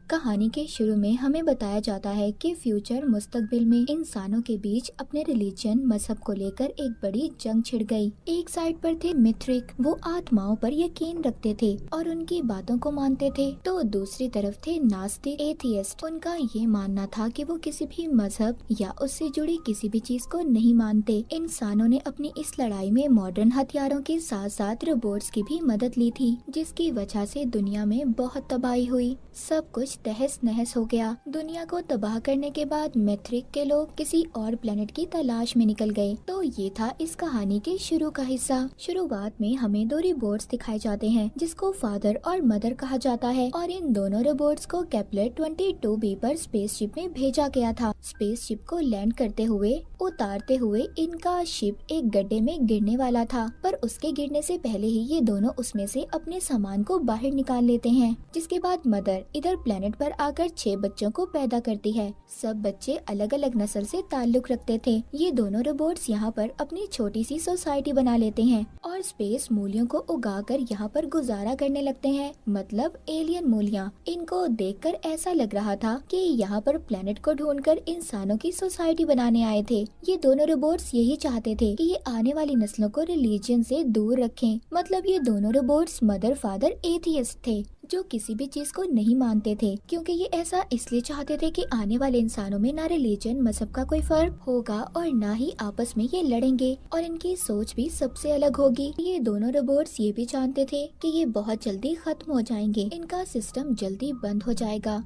कहानी के शुरू में हमें बताया जाता है कि फ्यूचर मुस्तकबिल में इंसानों के बीच अपने रिलीजन मजहब को लेकर एक बड़ी जंग छिड़ गई। एक साइड पर थे मिथ्रिक, वो आत्माओं पर यकीन रखते थे और उनकी बातों को मानते थे, तो दूसरी तरफ थे नास्तिक एथियस्ट। उनका ये मानना था कि वो किसी भी मजहब या उससे जुड़ी किसी भी चीज को नहीं मानते। इंसानों ने अपनी इस लड़ाई में मॉडर्न हथियारों के साथ साथ रोबोट्स की भी मदद ली थी, जिसकी वजह से दुनिया में बहुत तबाही हुई। सब कुछ तहस नहस हो गया। दुनिया को तबाह करने के बाद मैथ्रिक के लोग किसी और प्लेनेट की तलाश में निकल गए। तो ये था इस कहानी के शुरू का हिस्सा। शुरुआत में हमें दो रोबोट्स दिखाए जाते हैं, जिसको फादर और मदर कहा जाता है, और इन दोनों रोबोट्स को केपलर 22b पर स्पेसशिप में भेजा गया था। स्पेसशिप को लैंड करते हुए उतारते हुए इनका शिप एक गड्ढे में गिरने वाला था, पर उसके गिरने से पहले ही ये दोनों उसमें से अपने सामान को बाहर निकाल लेते हैं। जिसके बाद मदर इधर प्लेनेट पर आकर 6 बच्चों को पैदा करती है। सब बच्चे अलग अलग नस्ल से ताल्लुक रखते थे। ये दोनों रोबोट्स यहाँ पर अपनी छोटी सी सोसाइटी बना लेते हैं और स्पेस मूलियों को उगाकर यहाँ पर गुजारा करने लगते हैं, मतलब एलियन मूलियाँ। इनको देखकर ऐसा लग रहा था कि यहाँ पर प्लेनेट को ढूंढकर इंसानों की सोसाइटी बनाने आए थे। ये दोनों रोबोट्स यही चाहते थे कि ये आने वाली नस्लों को रिलीजन से दूर रखें। मतलब ये दोनों रोबोट्स मदर फादर एथियस्ट थे, जो किसी भी चीज को नहीं मानते थे, क्योंकि ये ऐसा इसलिए चाहते थे कि आने वाले इंसानों में ना रिलीजन मजहब का कोई फर्क होगा और ना ही आपस में ये लड़ेंगे, और इनकी सोच भी सबसे अलग होगी। ये दोनों रोबोट्स ये भी जानते थे कि ये बहुत जल्दी खत्म हो जाएंगे, इनका सिस्टम जल्दी बंद हो जाएगा।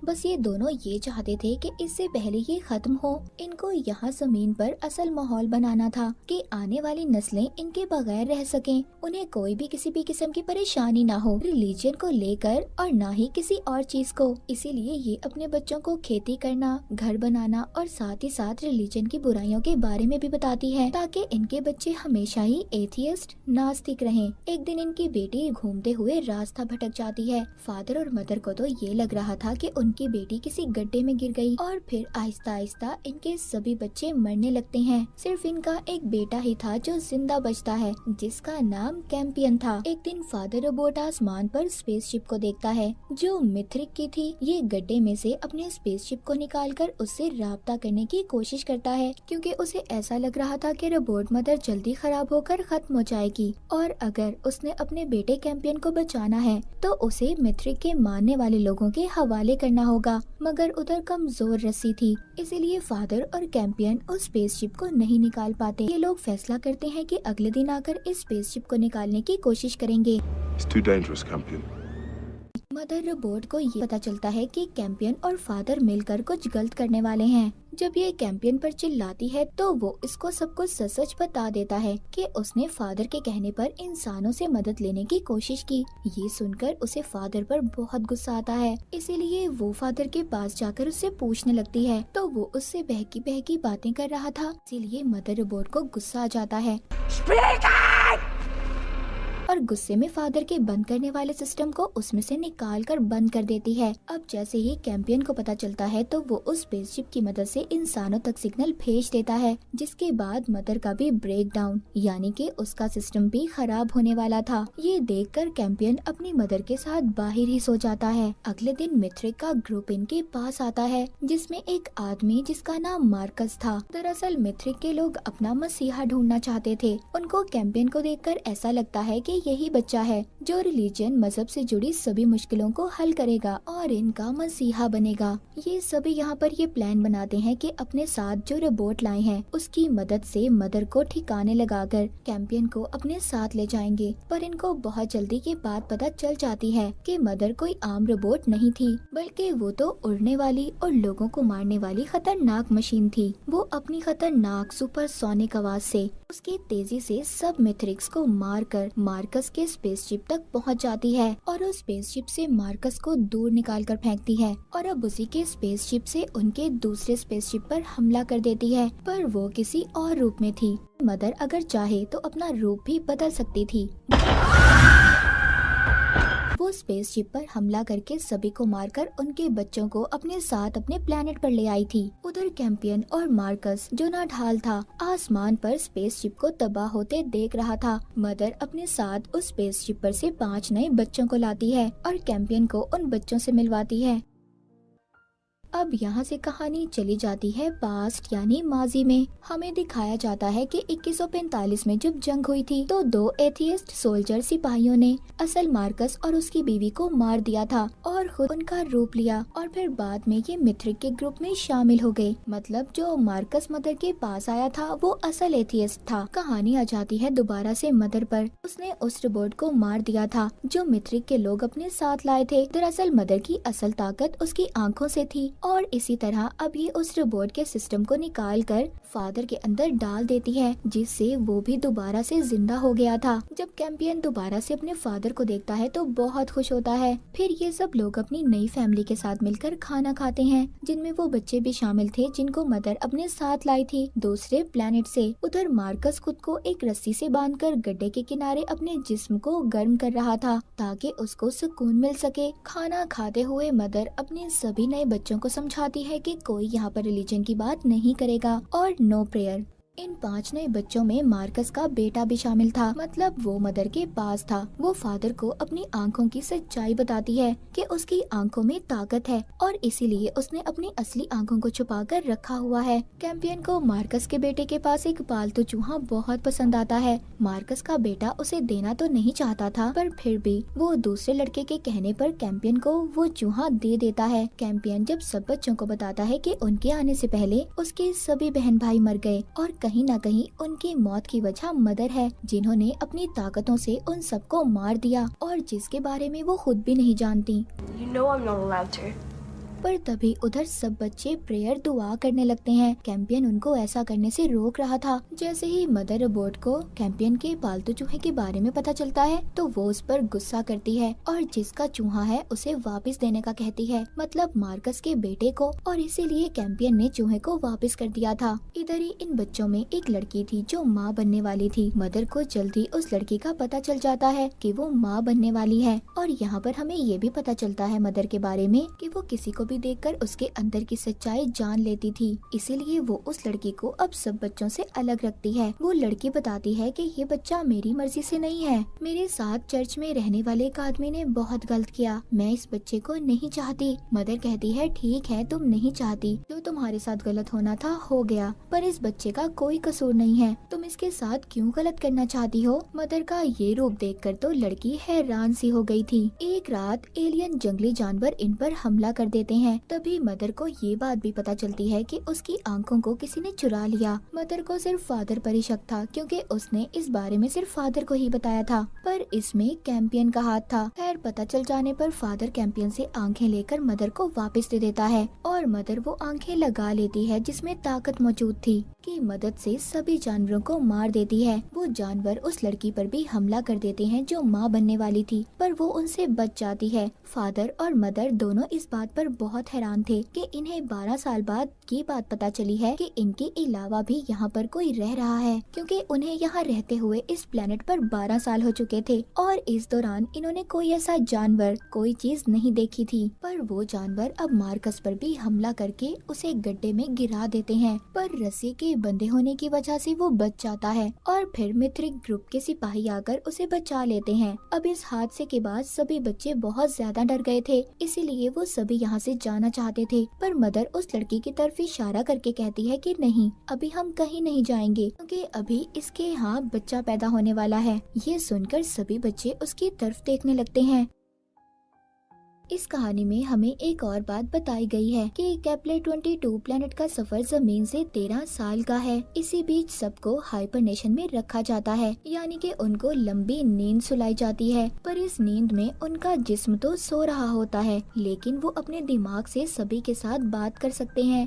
बस ये दोनों ये चाहते थे कि इससे पहले ये खत्म हो, इनको यहाँ जमीन पर असल माहौल बनाना था कि आने वाली नस्लें इनके बगैर रह सकें, उन्हें कोई भी किसी भी किस्म की परेशानी ना हो रिलीजन को लेकर और ना ही किसी और चीज को। इसीलिए ये अपने बच्चों को खेती करना, घर बनाना और साथ ही साथ रिलीजन की बुराइयों के बारे में भी बताती है, ताकि इनके बच्चे हमेशा ही एथियस्ट नास्तिक रहें। एक दिन इनकी बेटी घूमते हुए रास्ता भटक जाती है। फादर और मदर को तो ये लग रहा था कि उनकी बेटी किसी गड्ढे में गिर गई, और फिर आहिस्ता आहिस्ता इनके सभी बच्चे मरने लगते हैं। सिर्फ इनका एक बेटा ही था जो जिंदा बचता है, जिसका नाम कैंपियन था। एक दिन फादर रोबोट आसमान पर स्पेसशिप को देखता है, जो मिथ्रिक की थी। ये गड्ढे में से अपने स्पेसशिप को निकालकर उससे राब्ता करने की कोशिश करता है, क्योंकि उसे ऐसा लग रहा था कि रोबोट मदर जल्दी खराब होकर खत्म हो जाएगी, और अगर उसने अपने बेटे कैंपियन को बचाना है तो उसे मिथ्रिक के मानने वाले लोगों के हवाले करना होगा। मगर उधर कमजोर रस्सी थी, इसीलिए फादर और कैंपियन उस स्पेसशिप को नहीं निकाल पाते। ये लोग फैसला करते हैं कि अगले दिन आकर इस स्पेसशिप को निकालने की कोशिश करेंगे। It's too dangerous, Campion. Mother robot को ये पता चलता है कि कैंपियन और फादर मिलकर कुछ गलत करने वाले हैं। जब ये कैंपियन पर चिल्लाती है तो वो इसको सब कुछ सच सच बता देता है कि उसने फादर के कहने पर इंसानों से मदद लेने की कोशिश की। ये सुनकर उसे फादर पर बहुत गुस्सा आता है, इसीलिए वो फादर के पास जाकर उससे पूछने लगती है, तो वो उससे बहकी बहकी बातें कर रहा था। इसीलिए मदर रोबोट को गुस्सा आ जाता है और गुस्से में फादर के बंद करने वाले सिस्टम को उसमें से निकाल कर बंद कर देती है। अब जैसे ही कैंपियन को पता चलता है तो वो उस स्पेसशिप की मदद से इंसानों तक सिग्नल भेज देता है, जिसके बाद मदर का भी ब्रेक डाउन, यानी कि उसका सिस्टम भी खराब होने वाला था। ये देखकर कैंपियन अपनी मदर के साथ बाहर ही सो जाता है। अगले दिन मिथ्रिक का ग्रुप इनके पास आता है, जिसमें एक आदमी जिसका नाम मार्कस था। दरअसल मिथ्रिक के लोग अपना मसीहा ढूंढना चाहते थे। उनको कैंपियन को देखकर ऐसा लगता है कि यही बच्चा है जो रिलीजन मजहब से जुड़ी सभी मुश्किलों को हल करेगा और इनका मसीहा बनेगा। ये सभी यहाँ पर ये प्लान बनाते हैं कि अपने साथ जो रोबोट लाए हैं उसकी मदद से मदर को ठिकाने लगाकर कैंपियन को अपने साथ ले जाएंगे। पर इनको बहुत जल्दी ये बात पता चल जाती है कि मदर कोई आम रोबोट नहीं थी, बल्कि वो तो उड़ने वाली और लोगों को मारने वाली खतरनाक मशीन थी। वो अपनी खतरनाक सुपरसोनिक आवाज से उसकी तेजी से सब मैथ्रिक्स को मारकर मार्कस के स्पेसशिप तक पहुंच जाती है, और उस स्पेसशिप से मार्कस को दूर निकालकर फेंकती है, और अब उसी के स्पेसशिप से उनके दूसरे स्पेसशिप पर हमला कर देती है। पर वो किसी और रूप में थी। मदर अगर चाहे तो अपना रूप भी बदल सकती थी। वो वो स्पेसशिप पर हमला करके सभी को मारकर उनके बच्चों को अपने साथ अपने प्लेनेट पर ले आई थी। उधर कैंपियन और मार्कस, जो नाढाल था, आसमान पर स्पेसशिप को तबाह होते देख रहा था। मदर अपने साथ उस स्पेसशिप पर से 5 नए बच्चों को लाती है और कैंपियन को उन बच्चों से मिलवाती है। अब यहाँ से कहानी चली जाती है पास्ट यानी माजी में। हमें दिखाया जाता है कि 2145 में जब जंग हुई थी तो 2 एथियस्ट सोल्जर सिपाहियों ने असल मार्कस और उसकी बीवी को मार दिया था और खुद उनका रूप लिया और फिर बाद में ये मिथ्रिक के ग्रुप में शामिल हो गए। मतलब जो मार्कस मदर के पास आया था वो असल एथियस्ट था। कहानी आ जाती है दोबारा से मदर पर। उसने उस रोबोट को मार दिया था जो मिथ्रिक के लोग अपने साथ लाए थे। दरअसल मदर की असल ताकत उसकी आंखों से थी और इसी तरह अब ये उस रोबोट के सिस्टम को निकाल कर फादर के अंदर डाल देती है, जिससे वो भी दोबारा से जिंदा हो गया था। जब कैंपियन दोबारा से अपने फादर को देखता है तो बहुत खुश होता है। फिर ये सब लोग अपनी नई फैमिली के साथ मिलकर खाना खाते हैं, जिनमें वो बच्चे भी शामिल थे जिनको मदर अपने साथ लाई थी दूसरे प्लेनेट से। उधर मार्कस खुद को एक रस्सी से बांधकर गड्ढे के किनारे अपने जिस्म को गर्म कर रहा था ताकि उसको सुकून मिल सके। खाना खाते हुए मदर अपने सभी नए बच्चों को समझाती है कि कोई यहाँ पर रिलीजन की बात नहीं करेगा और नो प्रेयर। इन 5 नए बच्चों में मार्कस का बेटा भी शामिल था। मतलब वो मदर के पास था। वो फादर को अपनी आंखों की सच्चाई बताती है कि उसकी आंखों में ताकत है और इसीलिए उसने अपनी असली आंखों को छुपा कर रखा हुआ है। कैंपियन को मार्कस के बेटे के पास एक पालतू चूहा बहुत पसंद आता है। मार्कस का बेटा उसे देना तो नहीं चाहता था, पर फिर भी वो दूसरे लड़के के कहने पर कैंपियन को वो चूहा दे देता है। कैंपियन जब सब बच्चों को बताता है कि उनके आने से पहले उसके सभी बहन भाई मर गए और कहीं न कहीं उनकी मौत की वजह मदर है, जिन्होंने अपनी ताकतों से उन सबको मार दिया और जिसके बारे में वो खुद भी नहीं जानती। You know I'm not allowed to. पर तभी उधर सब बच्चे प्रेयर दुआ करने लगते हैं। कैंपियन उनको ऐसा करने से रोक रहा था। जैसे ही मदर रोबोट को कैंपियन के पालतू चूहे के बारे में पता चलता है तो वो उस पर गुस्सा करती है और जिसका चूहा है उसे वापस देने का कहती है, मतलब मार्कस के बेटे को। और इसीलिए कैंपियन ने चूहे को वापस कर दिया था। इधर ही इन बच्चों में एक लड़की थी जो माँ बनने वाली थी। मदर को जल्दी उस लड़की का पता चल जाता है कि वो माँ बनने वाली है और यहाँ पर हमें ये भी पता चलता है मदर के बारे में कि वो किसी को भी देखकर उसके अंदर की सच्चाई जान लेती थी। इसीलिए वो उस लड़की को अब सब बच्चों से अलग रखती है। वो लड़की बताती है कि ये बच्चा मेरी मर्जी से नहीं है। मेरे साथ चर्च में रहने वाले एक आदमी ने बहुत गलत किया। मैं इस बच्चे को नहीं चाहती। मदर कहती है ठीक है, तुम नहीं चाहती, जो तुम्हारे साथ गलत होना था हो गया, पर इस बच्चे का कोई कसूर नहीं है। तुम इसके साथ क्यों गलत करना चाहती हो? मदर का ये रूप देखकर तो लड़की हैरान सी हो गई थी। एक रात एलियन जंगली जानवर इन पर हमला कर देते हैं। तभी मदर को ये बात भी पता चलती है कि उसकी आंखों को किसी ने चुरा लिया। मदर को सिर्फ फादर पर ही शक था क्योंकि उसने इस बारे में सिर्फ फादर को ही बताया था, पर इसमें कैंपियन का हाथ था। खैर पता चल जाने पर फादर कैंपियन से आंखें लेकर मदर को वापस दे देता है और मदर वो आंखें लगा लेती है जिसमें ताकत मौजूद थी की मदद से सभी जानवरों को मार देती है। वो जानवर उस लड़की पर भी हमला कर देते हैं जो माँ बनने वाली थी, पर वो उनसे बच जाती है। फादर और मदर दोनों इस बात पर बहुत हैरान थे कि इन्हें 12 साल बाद ये बात पता चली है कि इनके अलावा भी यहाँ पर कोई रह रहा है, क्योंकि उन्हें यहाँ रहते हुए इस प्लेनेट पर 12 साल हो चुके थे और इस दौरान इन्होंने कोई ऐसा जानवर, कोई चीज नहीं देखी थी। पर वो जानवर अब मार्कस पर भी हमला करके उसे गड्ढे में गिरा देते हैं, पर रस्सी के बंधे होने की वजह से वो बच जाता है और फिर मिथ्रिक ग्रुप के सिपाही आकर उसे बचा लेते हैं। अब इस हादसे के बाद सभी बच्चे बहुत ज्यादा डर गए थे, इसीलिए वो सभी यहाँ से जाना चाहते थे, पर मदर उस लड़की की तरफ इशारा करके कहती है कि नहीं, अभी हम कहीं नहीं जाएंगे क्योंकि अभी इसके यहाँ बच्चा पैदा होने वाला है। ये सुनकर सभी बच्चे उसकी तरफ देखने लगते हैं। इस कहानी में हमें एक और बात बताई गई है कि केपलर 22 प्लेनेट का सफर जमीन से 13 साल का है। इसी बीच सबको हाइबरनेशन में रखा जाता है, यानी कि उनको लंबी नींद सुलाई जाती है, पर इस नींद में उनका जिस्म तो सो रहा होता है, लेकिन वो अपने दिमाग से सभी के साथ बात कर सकते हैं।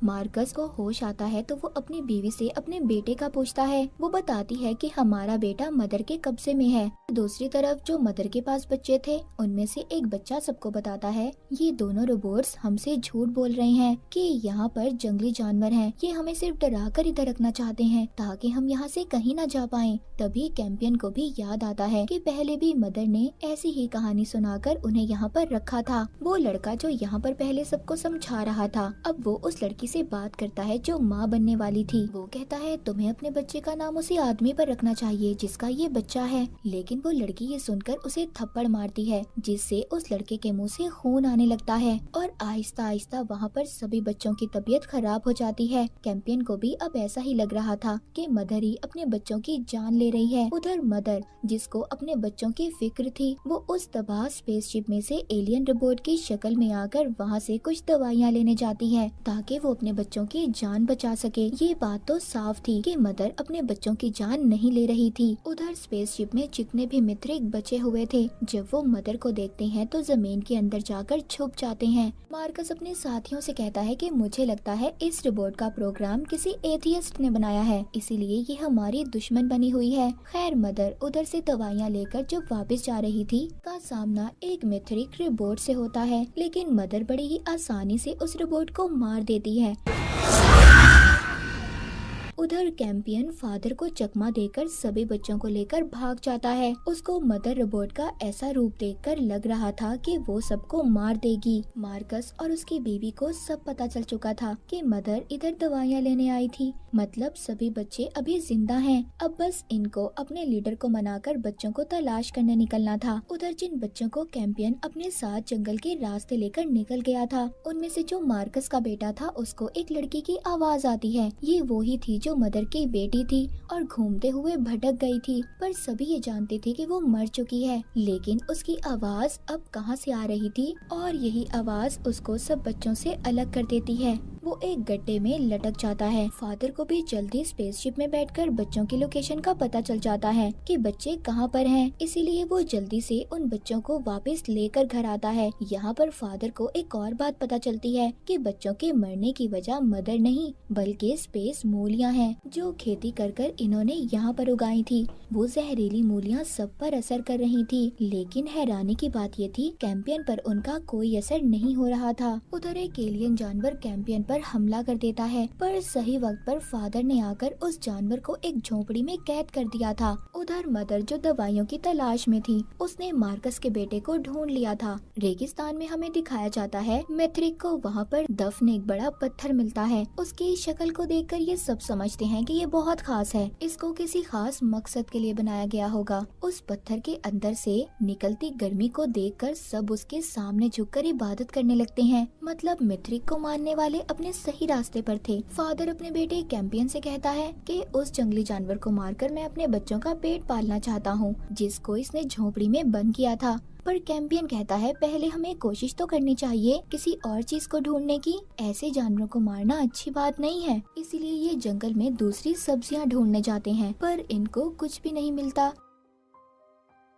मार्कस को होश आता है तो वो अपनी बीवी से अपने बेटे का पूछता है। वो बताती है कि हमारा बेटा मदर के कब्जे में है। दूसरी तरफ जो मदर के पास बच्चे थे उनमें से एक बच्चा सबको बताता है ये दोनों रोबोट्स हमसे झूठ बोल रहे हैं कि यहाँ पर जंगली जानवर हैं। ये हमें सिर्फ डरा कर इधर रखना चाहते हैं ताकि हम यहाँ से कहीं न जा पाएं। तभी कैंपियन को भी याद आता है कि पहले भी मदर ने ऐसी ही कहानी सुनाकर उन्हें यहाँ पर रखा था। वो लड़का जो यहाँ पर पहले सबको समझा रहा था अब वो उस लड़की से बात करता है जो माँ बनने वाली थी। वो कहता है तुम्हें अपने बच्चे का नाम उसी आदमी पर रखना चाहिए जिसका ये बच्चा है। लेकिन वो लड़की ये सुनकर उसे थप्पड़ मारती है जिससे उस लड़के के मुंह से खून आने लगता है और आहिस्ता आहिस्ता वहाँ पर सभी बच्चों की तबीयत खराब हो जाती है। कैंपियन को भी अब ऐसा ही लग रहा था कि मदर ही अपने बच्चों की जान ले रही है। उधर मदर जिसको अपने बच्चों की फिक्र थी वो उस तबाह स्पेसशिप में से एलियन रोबोट की शक्ल में आकर वहाँ से कुछ दवाइयाँ लेने जाती है ताकि वो अपने बच्चों की जान बचा सके। ये बात तो साफ थी कि मदर अपने बच्चों की जान नहीं ले रही थी। उधर स्पेसशिप में जितने भी मित्रिक बचे हुए थे जब वो मदर को देखते हैं तो जमीन के अंदर जाकर छुप जाते हैं। मार्कस अपने साथियों से कहता है कि मुझे लगता है इस रोबोट का प्रोग्राम किसी एथियस्ट ने बनाया है इसीलिए ये हमारी दुश्मन बनी हुई है। खैर मदर उधर से दवाइयाँ लेकर जब वापस जा रही थी का सामना एक मित्रिक रोबोट से होता है लेकिन मदर बड़ी ही आसानी से उस रोबोट को मार देती है। उधर कैंपियन फादर को चकमा देकर सभी बच्चों को लेकर भाग जाता है। उसको मदर रोबोट का ऐसा रूप देखकर लग रहा था कि वो सबको मार देगी। मार्कस और उसकी बीवी को सब पता चल चुका था कि मदर इधर दवाइयाँ लेने आई थी। मतलब सभी बच्चे अभी जिंदा हैं। अब बस इनको अपने लीडर को मनाकर बच्चों को तलाश करने निकलना था। उधर जिन बच्चों को कैंपियन अपने साथ जंगल के रास्ते लेकर निकल गया था उनमें से जो मार्कस का बेटा था उसको एक लड़की की आवाज आती है। ये वो ही थी जो मदर की बेटी थी और घूमते हुए भटक गई थी पर सभी ये जानते थे कि वो मर चुकी है। लेकिन उसकी आवाज अब कहाँ से आ रही थी और यही आवाज उसको सब बच्चों से अलग कर देती है। वो एक गड्ढे में लटक जाता है। फादर को भी जल्दी स्पेसशिप में बैठकर बच्चों की लोकेशन का पता चल जाता है कि बच्चे कहाँ पर हैं। इसीलिए वो जल्दी से उन बच्चों को वापस लेकर घर आता है। यहाँ पर फादर को एक और बात पता चलती है कि बच्चों के मरने की वजह मदर नहीं बल्कि स्पेस मूलियाँ हैं जो खेती कर इन्होंने यहाँ पर उगाई थी। वो जहरीली मूलियाँ सब पर असर कर रही थी लेकिन हैरानी की बात ये थी कैंपियन पर उनका कोई असर नहीं हो रहा था। उधर एक एलियन जानवर कैंपियन पर हमला कर देता है पर सही वक्त पर फादर ने आकर उस जानवर को एक झोपड़ी में कैद कर दिया था। उधर मदर जो दवाइयों की तलाश में थी उसने मार्कस के बेटे को ढूंढ लिया था। रेगिस्तान में हमें दिखाया जाता है मैथ्रिक को वहाँ पर दफन एक बड़ा पत्थर मिलता है। उसकी शक्ल को देखकर ये सब समझते हैं कि ये बहुत खास है। इसको किसी खास मकसद के लिए बनाया गया होगा। उस पत्थर के अंदर से निकलती गर्मी को देखकर सब उसके सामने झुककर इबादत करने लगते हैं। मतलब मैथ्रिक को मानने वाले अपने सही रास्ते पर थे। फादर अपने बेटे कैंपियन से कहता है कि उस जंगली जानवर को मारकर मैं अपने बच्चों का पेट पालना चाहता हूँ जिसको इसने झोपड़ी में बंद किया था। पर कैंपियन कहता है पहले हमें कोशिश तो करनी चाहिए किसी और चीज को ढूंढने की। ऐसे जानवरों को मारना अच्छी बात नहीं है। इसीलिए ये जंगल में दूसरी सब्जियां ढूंढने जाते हैं पर इनको कुछ भी नहीं मिलता।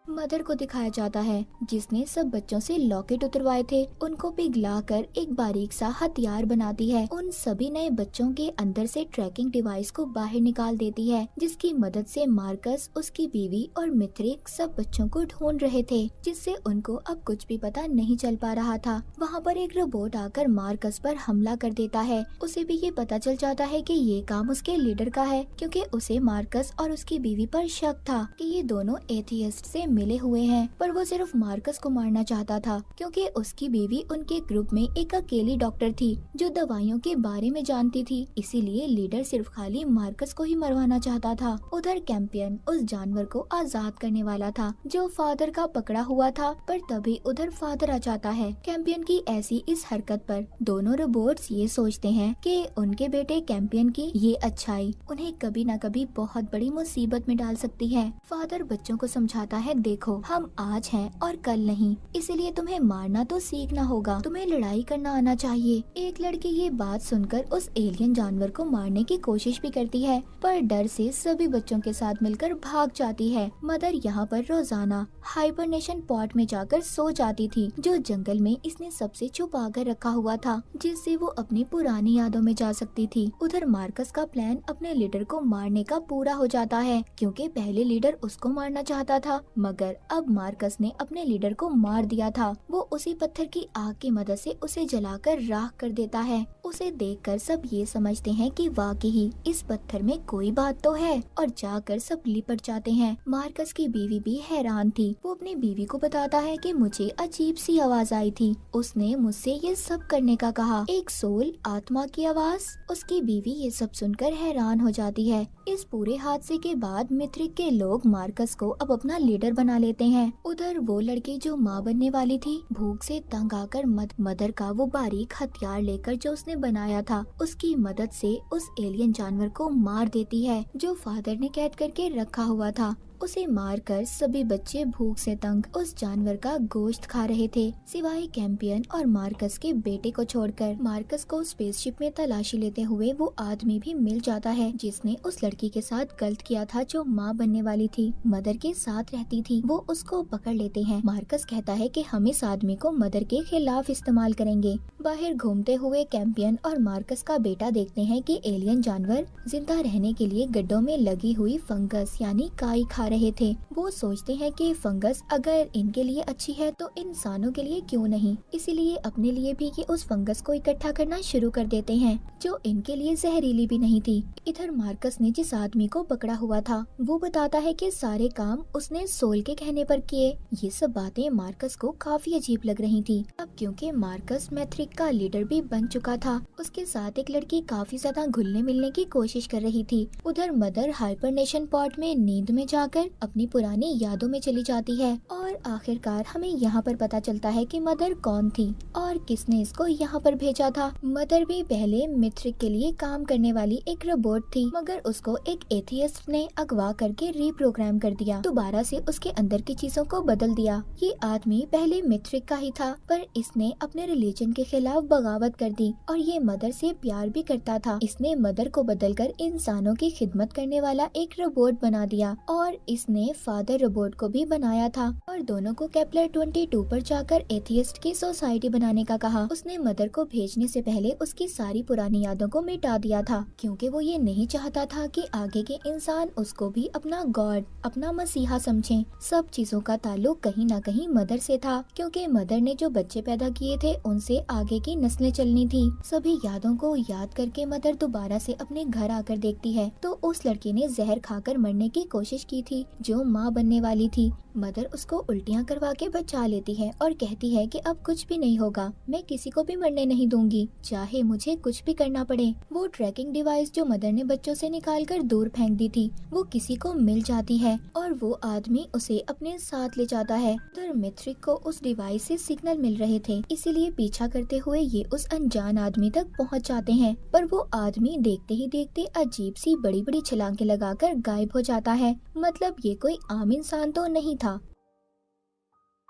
मदर को दिखाया जाता है जिसने सब बच्चों से लॉकेट उतरवाए थे उनको पिघलाकर एक बारीक सा हथियार बनाती है। उन सभी नए बच्चों के अंदर से ट्रैकिंग डिवाइस को बाहर निकाल देती है जिसकी मदद से मार्कस उसकी बीवी और मित्रिक सब बच्चों को ढूंढ रहे थे जिससे उनको अब कुछ भी पता नहीं चल पा रहा था। वहाँ पर एक रोबोट आकर मार्कस पर हमला कर देता है। उसे भी ये पता चल जाता है कि ये काम उसके लीडर का है क्योंकि उसे मार्कस और उसकी बीवी पर शक था कि ये दोनों एथियस्ट से मिले हुए हैं। पर वो सिर्फ मार्कस को मारना चाहता था क्योंकि उसकी बीवी उनके ग्रुप में एक अकेली डॉक्टर थी जो दवाइयों के बारे में जानती थी। इसीलिए लीडर सिर्फ खाली मार्कस को ही मरवाना चाहता था। उधर कैंपियन उस जानवर को आजाद करने वाला था जो फादर का पकड़ा हुआ था पर तभी उधर फादर आ जाता है। कैंपियन की ऐसी इस हरकत पर दोनों रोबोट्स ये सोचते हैं कि उनके बेटे कैंपियन की ये अच्छाई उन्हें कभी न कभी बहुत बड़ी मुसीबत में डाल सकती है। फादर बच्चों को समझाता है देखो, हम आज हैं और कल नहीं, इसीलिए तुम्हें मारना तो सीखना होगा, तुम्हें लड़ाई करना आना चाहिए। एक लड़की ये बात सुनकर उस एलियन जानवर को मारने की कोशिश भी करती है, पर डर से सभी बच्चों के साथ मिलकर भाग जाती है। मदर यहाँ पर रोजाना हाइबरनेशन पॉट में जाकर सो जाती थी, जो जंगल में इसने सबसे छुपा कर रखा हुआ था, जिससे वो अपनी पुरानी यादों में जा सकती थी। उधर मार्कस का प्लान अपने लीडर को मारने का पूरा हो जाता है, क्योंकि पहले लीडर उसको मारना चाहता था, मगर अब मार्कस ने अपने लीडर को मार दिया था। वो उसी पत्थर की आग की मदद से उसे जलाकर राख कर देता है। उसे देखकर सब ये समझते हैं कि वाकई ही इस पत्थर में कोई बात तो है, और जाकर सब लिपट जाते हैं। मार्कस की बीवी भी हैरान थी। वो अपनी बीवी को बताता है कि मुझे अजीब सी आवाज आई थी, उसने मुझसे ये सब करने का कहा, एक सोल आत्मा की आवाज। उसकी बीवी ये सब सुनकर हैरान हो जाती है। इस पूरे हादसे के बाद मिथ्रिक के लोग मार्कस को अब अपना लीडर बना लेते हैं। उधर वो लड़की जो माँ बनने वाली थी, भूख से तंग आकर मदर का वो बारीक हथियार लेकर जो उसने बनाया था, उसकी मदद से उस एलियन जानवर को मार देती है, जो फादर ने कैद करके रखा हुआ था। उसे मारकर सभी बच्चे भूख से तंग उस जानवर का गोश्त खा रहे थे, सिवाय कैंपियन और मार्कस के बेटे को छोड़कर। मार्कस को स्पेसशिप में तलाशी लेते हुए वो आदमी भी मिल जाता है, जिसने उस लड़की के साथ गलत किया था, जो माँ बनने वाली थी, मदर के साथ रहती थी। वो उसको पकड़ लेते हैं। मार्कस कहता है कि हम इस आदमी को मदर के खिलाफ इस्तेमाल करेंगे। बाहर घूमते हुए कैंपियन और मार्कस का बेटा देखते हैं कि एलियन जानवर जिंदा रहने के लिए गड्ढों में लगी हुई फंगस यानी काई खा रहे थे। वो सोचते हैं कि फंगस अगर इनके लिए अच्छी है तो इंसानों के लिए क्यों नहीं, इसीलिए अपने लिए भी ये उस फंगस को इकट्ठा करना शुरू कर देते हैं, जो इनके लिए जहरीली भी नहीं थी। इधर मार्कस ने जिस आदमी को पकड़ा हुआ था, वो बताता है कि सारे काम उसने सोल के कहने पर किए। ये सब बातें मार्कस को काफी अजीब लग रही थी। अब क्योंकि मार्कस मैथ्रिक का लीडर भी बन चुका था, उसके साथ एक लड़की काफी ज्यादा घुलने मिलने की कोशिश कर रही थी। उधर मदर हाइबरनेशन पॉट में नींद में जाकर अपनी पुरानी यादों में चली जाती है, और आखिरकार हमें यहाँ पर पता चलता है कि मदर कौन थी और किसने इसको यहाँ पर भेजा था। मदर भी पहले मिथ्रिक के लिए काम करने वाली एक रोबोट थी, मगर उसको एक एथियस्ट ने अगवा करके रीप्रोग्राम कर दिया, दोबारा से उसके अंदर की चीजों को बदल दिया। ये आदमी पहले मिथ्रिक का ही था, पर इसने अपने रिलीजन के खिलाफ बगावत कर दी, और ये मदर से प्यार भी करता था। इसने मदर को बदलकर इंसानों की खिदमत करने वाला एक रोबोट बना दिया, और इसने फादर रोबोट को भी बनाया था, और दोनों को केपलर 22 पर जाकर एथियस्ट की सोसाइटी बनाने का कहा। उसने मदर को भेजने से पहले उसकी सारी पुरानी यादों को मिटा दिया था, क्योंकि वो ये नहीं चाहता था कि आगे के इंसान उसको भी अपना गॉड, अपना मसीहा समझें। सब चीजों का ताल्लुक कहीं न कहीं मदर से था, क्योंकि मदर ने जो बच्चे पैदा किए थे उनसे आगे की नस्लें चलनी थी। सभी यादों को याद करके मदर दोबारा से अपने घर आकर देखती है, तो उस लड़की ने जहर खाकर मरने की कोशिश की थी, जो माँ बनने वाली थी। मदर उसको उल्टियाँ करवा के बचा लेती है और कहती है कि अब कुछ भी नहीं होगा, मैं किसी को भी मरने नहीं दूंगी, चाहे मुझे कुछ भी करना पड़े। वो ट्रैकिंग डिवाइस जो मदर ने बच्चों से निकालकर दूर फेंक दी थी, वो किसी को मिल जाती है, और वो आदमी उसे अपने साथ ले जाता है। उधर मिथ्रिक को उस डिवाइस से सिग्नल मिल रहे थे, इसीलिए पीछा करते हुए ये उस अनजान आदमी तक पहुँच जाते हैं, पर वो आदमी देखते ही देखते अजीब सी बड़ी बड़ी छलांगे लगाकर गायब हो जाता है। मतलब ये कोई आम इंसान तो नहीं था।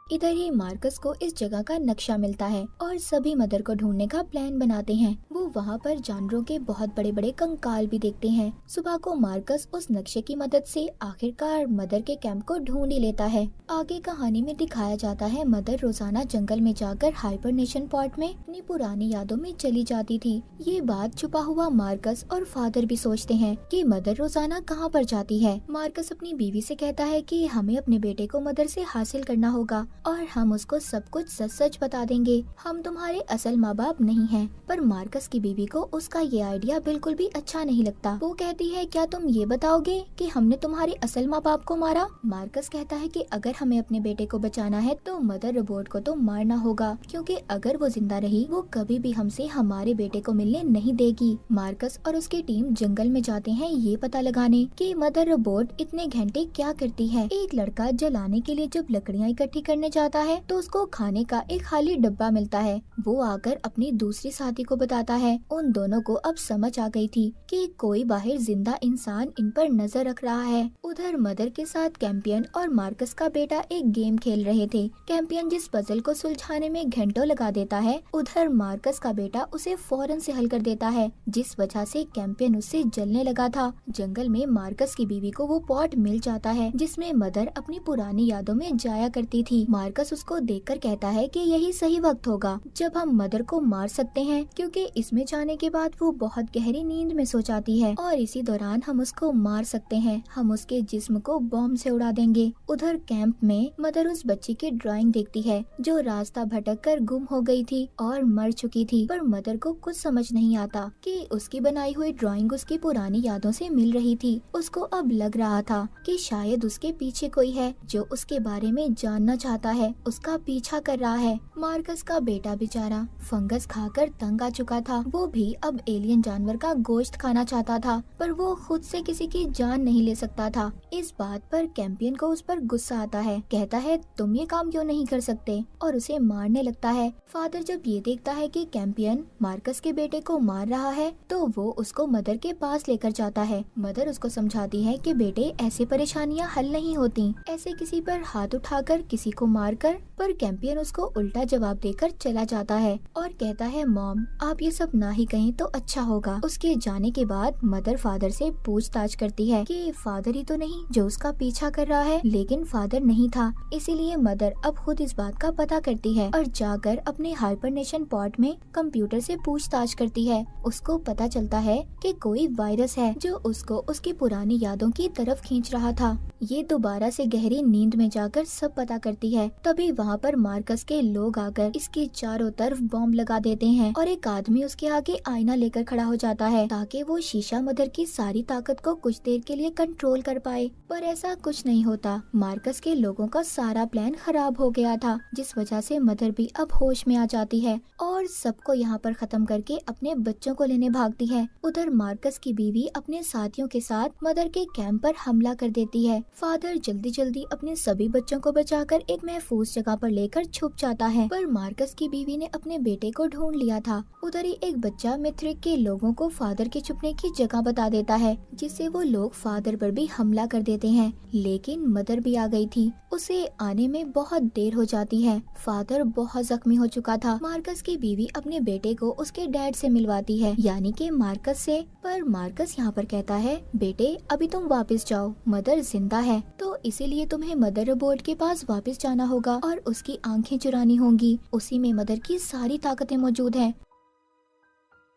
इधर ही मार्कस को इस जगह का नक्शा मिलता है, और सभी मदर को ढूंढने का प्लान बनाते हैं। वो वहाँ पर जानवरों के बहुत बड़े बड़े कंकाल भी देखते हैं। सुबह को मार्कस उस नक्शे की मदद से आखिरकार मदर के कैंप को ढूंढ ही लेता है। आगे कहानी में दिखाया जाता है मदर रोजाना जंगल में जाकर हाइबरनेशन पॉट में अपनी पुरानी यादों में चली जाती थी। ये बात छुपा हुआ मार्कस और फादर भी सोचते हैं कि मदर रोजाना कहाँ पर जाती है। मार्कस अपनी बीवी से कहता है कि हमें अपने बेटे को मदर से हासिल करना होगा, और हम उसको सब कुछ सच सच बता देंगे। हम तुम्हारे असल माँ बाप नहीं हैं। पर मार्कस की बीवी को उसका ये आइडिया बिल्कुल भी अच्छा नहीं लगता। वो कहती है, क्या तुम ये बताओगे कि हमने तुम्हारे असल माँ बाप को मारा? मार्कस कहता है कि अगर हमें अपने बेटे को बचाना है तो मदर रोबोट को तो मारना होगा, क्योंकि अगर वो जिंदा रही वो कभी भी हमसे हमारे बेटे को मिलने नहीं देगी। मार्कस और उसकी टीम जंगल में जाते हैं ये पता लगाने कि मदर रोबोट इतने घंटे क्या करती है। एक लड़का जलाने के लिए जब लकड़ियाँ इकट्ठी करने करने जाता है तो उसको खाने का एक खाली डब्बा मिलता है। वो आकर अपनी दूसरी साथी को बताता है। उन दोनों को अब समझ आ गई थी कि कोई बाहर जिंदा इंसान इन पर नजर रख रहा है। उधर मदर के साथ कैंपियन और मार्कस का बेटा एक गेम खेल रहे थे। कैंपियन जिस पजल को सुलझाने में घंटों लगा देता है, उधर मार्कस का बेटा उसे फौरन से हल कर देता है, जिस वजह से कैंपियन उससे जलने लगा था। जंगल में मार्कस की बीवी को वो पॉट मिल जाता है जिसमें मदर अपनी पुरानी यादों में जाया करती थी। मार्कस उसको देखकर कहता है कि यही सही वक्त होगा जब हम मदर को मार सकते हैं, क्योंकि इसमें जाने के बाद वो बहुत गहरी नींद में सो जाती है और इसी दौरान हम उसको मार सकते हैं। हम उसके जिस्म को बॉम्ब से उड़ा देंगे। उधर कैंप में मदर उस बच्ची की ड्राइंग देखती है जो रास्ता भटक कर गुम हो गई थी और मर चुकी थी, पर मदर को कुछ समझ नहीं आता कि उसकी बनाई हुई ड्राइंग उसकी पुरानी यादों से मिल रही थी। उसको अब लग रहा था कि शायद उसके पीछे कोई है जो उसके बारे में जानना चाहता है, उसका पीछा कर रहा है। मार्कस का बेटा बेचारा फंगस खाकर तंग आ चुका था। वो भी अब एलियन जानवर का गोश्त खाना चाहता था, पर वो खुद से किसी की जान नहीं ले सकता था। इस बात पर कैंपियन को उस पर गुस्सा आता है। कहता है तुम ये काम क्यों नहीं कर सकते, और उसे मारने लगता है। फादर जब ये देखता है कि कैंपियन मार्कस के बेटे को मार रहा है तो वो उसको मदर के पास लेकर जाता है। मदर उसको समझाती है कि बेटे ऐसे परेशानियां हल नहीं होती, ऐसे किसी पर हाथ उठाकर किसी को मारकर। पर कैंपियन उसको उल्टा जवाब देकर चला जाता है और कहता है मॉम आप ये सब ना ही कहें तो अच्छा होगा। उसके जाने के बाद मदर फादर से पूछताछ करती है कि फादर ही तो नहीं जो उसका पीछा कर रहा है, लेकिन फादर नहीं था। इसीलिए मदर अब खुद इस बात का पता करती है और जाकर अपने हाइबरनेशन पॉड में कंप्यूटर से पूछताछ करती है। उसको पता चलता है कि कोई वायरस है जो उसको उसकी पुरानी यादों की तरफ खींच रहा था। ये दोबारा से गहरी नींद में जाकर सब पता करती है। तभी वहाँ पर मार्कस के लोग आकर इसके चारों तरफ बॉम्ब लगा देते हैं और एक आदमी उसके आगे आईना लेकर खड़ा हो जाता है ताकि वो शीशा मदर की सारी ताकत को कुछ देर के लिए कंट्रोल कर पाए। पर ऐसा कुछ नहीं होता। मार्कस के लोगों का सारा प्लान खराब हो गया था, जिस वजह से मदर भी अब होश में आ जाती है और सबको यहाँ पर खत्म करके अपने बच्चों को लेने भागती है। उधर मार्कस की बीवी अपने साथियों के साथ मदर के कैंप पर हमला कर देती है। फादर जल्दी जल्दी अपने सभी बच्चों को बचाकर एक महफूज जगह पर लेकर छुप जाता है, पर मार्कस की बीवी ने अपने बेटे को ढूंढ लिया था। उधर ही एक बच्चा मिथ्रिक के लोगों को फादर के छुपने की जगह बता देता है, जिससे वो लोग फादर पर भी हमला कर देते हैं। लेकिन मदर भी आ गई थी। उसे आने में बहुत देर हो जाती है। फादर बहुत जख्मी हो चुका था। मार्कस की बीवी अपने बेटे को उसके डैड से मिलवाती है, यानी कि मार्कस से। पर मार्कस यहाँ पर कहता है बेटे अभी तुम वापस जाओ, मदर जिंदा है, तो इसीलिए तुम्हें मदर रोबोट के पास वापस जाना होगा और उसकी आंखें चुरानी होंगी। उसी में मदर की सारी ताकतें मौजूद हैं।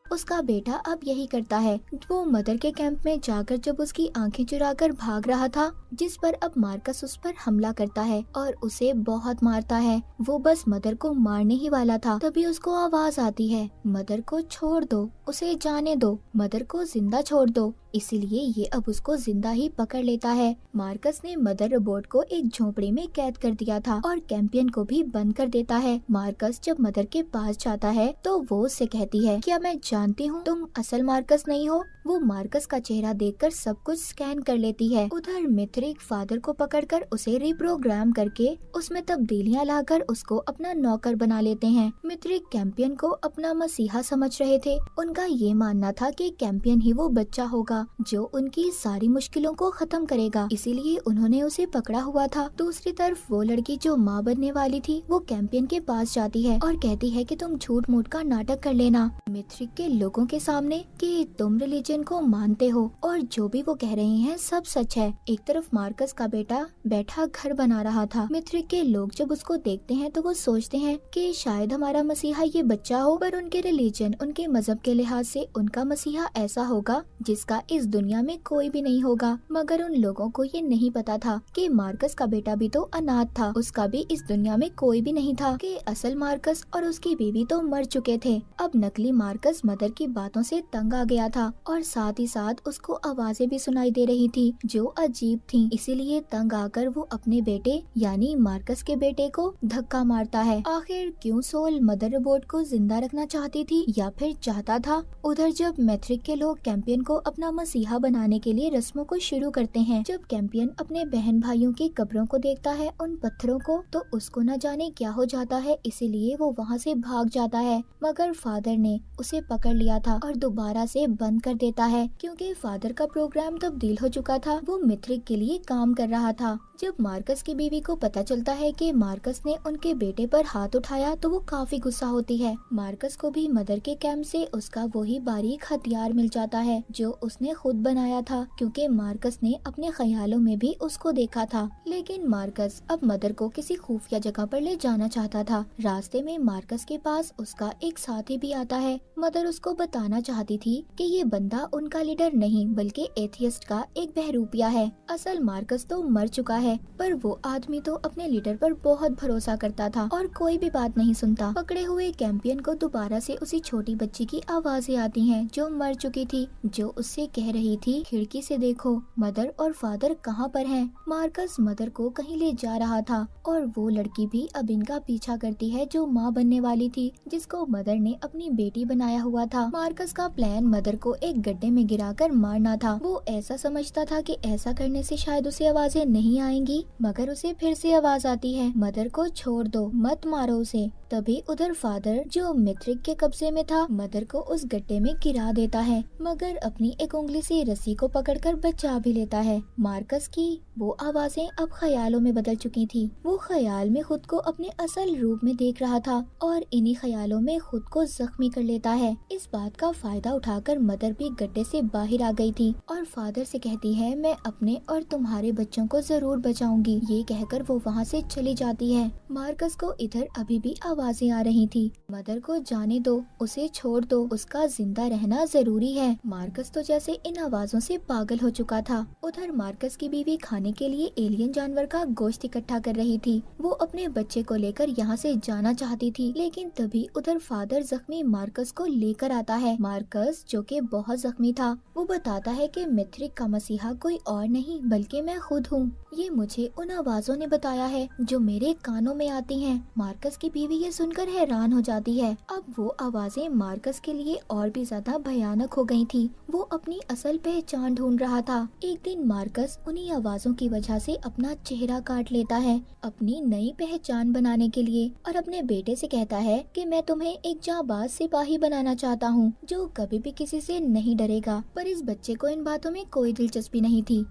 उसका बेटा अब यही करता है। वो मदर के कैंप में जाकर जब उसकी आंखें चुराकर भाग रहा था, जिस पर अब मार्कस उस पर हमला करता है और उसे बहुत मारता है। वो बस मदर को मारने ही वाला था, तभी उसको आवाज आती है मदर को छोड़ दो, उसे जाने दो, मदर को जिंदा छोड़ दो। इसीलिए ये अब उसको जिंदा ही पकड़ लेता है। मार्कस ने मदर रोबोट को एक झोपड़ी में कैद कर दिया था और कैंपियन को भी बंद कर देता है। मार्कस जब मदर के पास जाता है तो वो उससे कहती है क्या मैं जानती हूँ तुम असल मार्कस नहीं हो। वो मार्कस का चेहरा देखकर सब कुछ स्कैन कर लेती है। उधर मिथ्रिक फादर को पकड़कर उसे रिप्रोग्राम करके उसमें तब्दीलियां लाकर उसको अपना नौकर बना लेते हैं। मिथ्रिक कैंपियन को अपना मसीहा समझ रहे थे। उनका ये मानना था कि कैंपियन ही वो बच्चा होगा जो उनकी सारी मुश्किलों को खत्म करेगा, इसीलिए उन्होंने उसे पकड़ा हुआ था। दूसरी तरफ वो लड़की जो माँ बनने वाली थी, वो कैंपियन के पास जाती है और कहती है कि तुम झूठ मूठ का नाटक कर लेना मिथ्रिक के लोगों के सामने कि तुम रिलीजन को मानते हो और जो भी वो कह रहे हैं सब सच है। एक तरफ मार्कस का बेटा बैठा घर बना रहा था। मिथ्रिक के लोग जब उसको देखते हैं तो वो सोचते हैं कि शायद हमारा मसीहा ये बच्चा हो, पर उनके रिलीजन, उनके मजहब के लिहाज से उनका मसीहा ऐसा होगा जिसका इस दुनिया में कोई भी नहीं होगा। मगर उन लोगों को ये नहीं पता था कि मार्कस का बेटा भी तो अनाथ था, उसका भी इस दुनिया में कोई भी नहीं था, कि असल मार्कस और उसकी बीवी तो मर चुके थे। अब नकली मार्कस मदर की बातों से तंग आ गया था और साथ ही साथ उसको आवाजें भी सुनाई दे रही थी जो अजीब थीं। इसीलिए तंग आकर वो अपने बेटे यानी मार्कस के बेटे को धक्का मारता है। आखिर क्यों सोल मदर रोबोट को जिंदा रखना चाहती थी या फिर चाहता था? उधर जब मैथ्रिक के लोग कैंपियन को अपना मसीहा बनाने के लिए रस्मों को शुरू करते हैं। जब कैंपियन अपने बहन भाइयों की कब्रों को देखता है, उन पत्थरों को, तो उसको न जाने क्या हो जाता है, इसीलिए वो वहाँ से भाग जाता है। मगर फादर ने उसे पकड़ लिया था और दोबारा से बंद कर देता है, क्योंकि फादर का प्रोग्राम तब्दील हो चुका था। वो मिथ्रिक के लिए काम कर रहा था। जब मार्कस की बीवी को पता चलता है कि मार्कस ने उनके बेटे पर हाथ उठाया, तो वो काफी गुस्सा होती है। मार्कस को भी मदर के कैंप से उसका वही बारीक हथियार मिल जाता है जो उसने खुद बनाया था, क्योंकि मार्कस ने अपने ख्यालों में भी उसको देखा था। लेकिन मार्कस अब मदर को किसी खुफिया जगह पर ले जाना चाहता था। रास्ते में मार्कस के पास उसका एक साथी भी आता है। मदर उसको बताना चाहती थी कि ये बंदा उनका लीडर नहीं बल्कि एथियस्ट का एक बहरूपिया है। असल मार्कस तो मर चुका है, पर वो आदमी तो अपने लीडर पर बहुत भरोसा करता था और कोई भी बात नहीं सुनता। पकड़े हुए कैंपियन को दोबारा से उसी छोटी बच्ची की आवाजें आती हैं जो मर चुकी थी, जो उससे कह रही थी, खिड़की से देखो मदर और फादर कहाँ पर हैं। मार्कस मदर को कहीं ले जा रहा था और वो लड़की भी अब इनका पीछा करती है जो माँ बनने वाली थी, जिसको मदर ने अपनी बेटी बनाया हुआ था। मार्कस का प्लान मदर को एक गड्ढे में गिराकर मारना था। वो ऐसा समझता था कि ऐसा करने से शायद उसे आवाजें नहीं आएंगी, मगर उसे फिर से आवाज आती है, मदर को छोड़ दो, मत मारो उसे। तभी उधर फादर जो मिथ्रिक के कब्जे में था, मदर को उस गड्ढे में गिरा देता है, मगर अपनी एक उंगली से रस्सी को पकड़कर बचा भी लेता है। मार्कस की वो आवाजें अब ख्यालों में बदल चुकी थी। वो ख्याल में खुद को अपने असल रूप में देख रहा था और इन्हीं ख्यालों में खुद को जख्मी कर लेता है। इस बात का फायदा उठाकर मदर भी गड्ढे से बाहर आ गई थी और फादर से कहती है, मैं अपने और तुम्हारे बच्चों को जरूर बचाऊंगी। ये कहकर वो वहाँ से चली जाती है। मार्कस को इधर अभी भी आवाजें आ रही थी, मदर को जाने दो, उसे छोड़ दो, उसका जिंदा रहना जरूरी है। मार्कस तो जैसे इन आवाजों से पागल हो चुका था। उधर मार्कस की बीवी खाने के लिए एलियन जानवर का गोश्त इकट्ठा कर रही थी। वो अपने बच्चे को लेकर यहाँ से जाना चाहती थी, लेकिन तभी उधर फादर जख्मी मार्कस को लेकर आता है। मार्कस जो कि बहुत जख्मी था, वो बताता है कि मिथ्रिक का मसीहा कोई और नहीं बल्कि मैं खुद हूँ। ये मुझे उन आवाजों ने बताया है जो मेरे कानों में आती हैं। मार्कस की बीवी ये सुनकर हैरान हो जाती है। अब वो आवाजें मार्कस के लिए और भी ज्यादा भयानक हो गई थी। वो अपनी असल पहचान ढूंढ रहा था। एक दिन मार्कस उन्हीं आवाजों की वजह से अपना चेहरा काट लेता है अपनी नई पहचान बनाने के लिए, और अपने बेटे से कहता है कि मैं तुम्हें एक जाबाज सिपाही बनाना चाहता हूँ जो कभी भी किसी से नहीं डरेगा। पर इस बच्चे को इन बातों में कोई दिलचस्पी नहीं थी।